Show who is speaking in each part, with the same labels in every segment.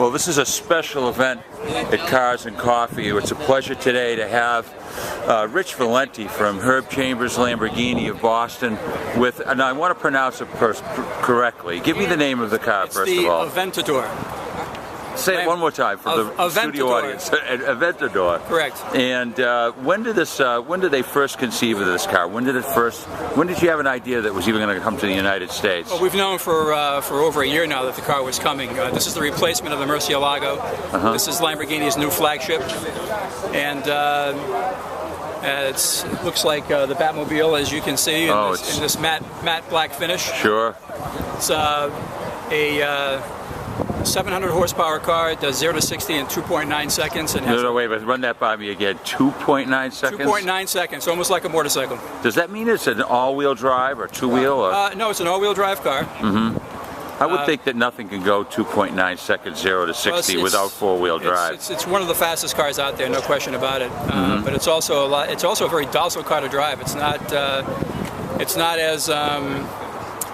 Speaker 1: Well, this is a special event at Cars and Coffee. It's a pleasure today to have Rich Valente from Herb Chambers Lamborghini of Boston with, and I want to pronounce it correctly. Give me the name of the car first of all.
Speaker 2: It's the Adventador.
Speaker 1: Say it one more time for the studio audience. Aventador.
Speaker 2: Correct.
Speaker 1: And when did they first conceive of this car? When did you have an idea that it was even going to come to the United States?
Speaker 2: Well, we've known for over a year now that the car was coming. This is the replacement of the Murcielago. This is Lamborghini's new flagship, and it looks like the Batmobile, as you can see, in this matte black finish.
Speaker 1: Sure.
Speaker 2: It's a 700 horsepower car. It does 0 to 60 in 2.9 seconds. And
Speaker 1: no, wait, but run that by me again. 2.9 seconds?
Speaker 2: 2.9 seconds, almost like a motorcycle.
Speaker 1: Does that mean it's an all-wheel drive or two-wheel?
Speaker 2: No, it's an all-wheel drive car.
Speaker 1: I would think that nothing can go 2.9 seconds 0 to 60 without four-wheel drive.
Speaker 2: It's one of the fastest cars out there, no question about it. But it's also a very docile car to drive. It's not as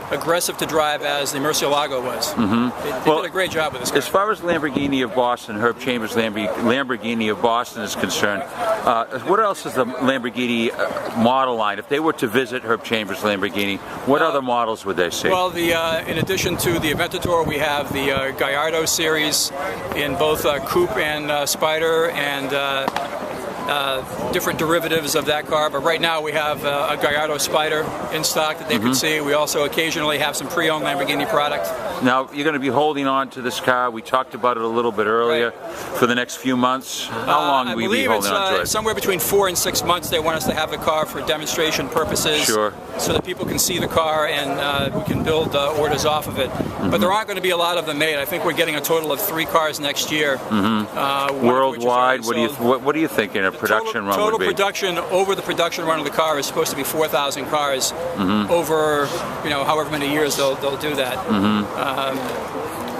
Speaker 2: aggressive to drive as the Murcielago was. They did a great job with this car.
Speaker 1: As far as Lamborghini of Boston, Herb Chambers Lamborghini of Boston is concerned, what else is the Lamborghini model line? If they were to visit Herb Chambers Lamborghini, what other models would they see? Well,
Speaker 2: in addition to the Adventador, we have the Gallardo series in both coupe and Spider, and different derivatives of that car, but right now we have a Gallardo Spider in stock that they can see. We also occasionally have some pre-owned Lamborghini product.
Speaker 1: Now, you're going to be holding on to this car. We talked about it a little bit earlier. For the next few months. How long will you be holding on to it?
Speaker 2: Somewhere between 4 and 6 months. They want us to have the car for demonstration purposes,
Speaker 1: so
Speaker 2: that people can see the car and we can build orders off of it. But there aren't going to be a lot of them made. I think we're getting a total of 3 cars next year.
Speaker 1: Worldwide, what are you thinking a production run would be?
Speaker 2: Total production over the production run of the car is supposed to be 4,000 cars over, however many years they'll do that.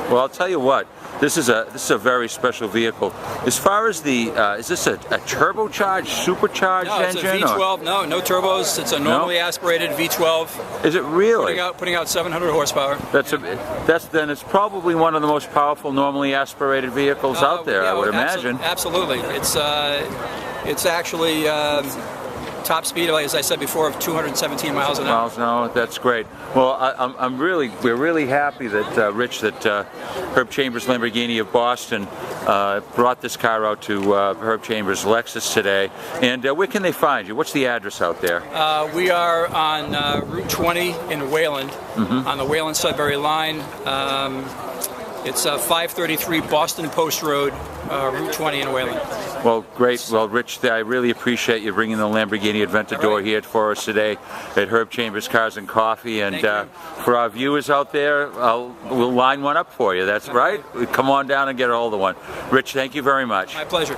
Speaker 1: Well, I'll tell you what. This is a very special vehicle. As far as the is this a turbocharged, supercharged engine?
Speaker 2: No, it's a V12. No turbos. It's a normally aspirated V12.
Speaker 1: Is it really?
Speaker 2: Putting out 700 horsepower.
Speaker 1: Then it's probably one of the most powerful normally aspirated vehicles out there. I would imagine.
Speaker 2: Absolutely. It's actually top speed, as I said before, of 217 miles an hour.
Speaker 1: That's great. Well, we're really happy that Rich, Herb Chambers Lamborghini of Boston brought this car out to Herb Chambers Lexus today. And where can they find you? What's the address out there?
Speaker 2: We are on Route 20 in Wayland, on the Wayland-Sudbury line. It's 533 Boston Post Road, Route 20 in Wayland.
Speaker 1: Well, great. Well, Rich, I really appreciate you bringing the Lamborghini Adventador here for us today at Herb Chambers Cars and Coffee. And for our viewers out there, we'll line one up for you. That's right. Come on down and get a hold of one. Rich, thank you very much.
Speaker 2: My pleasure.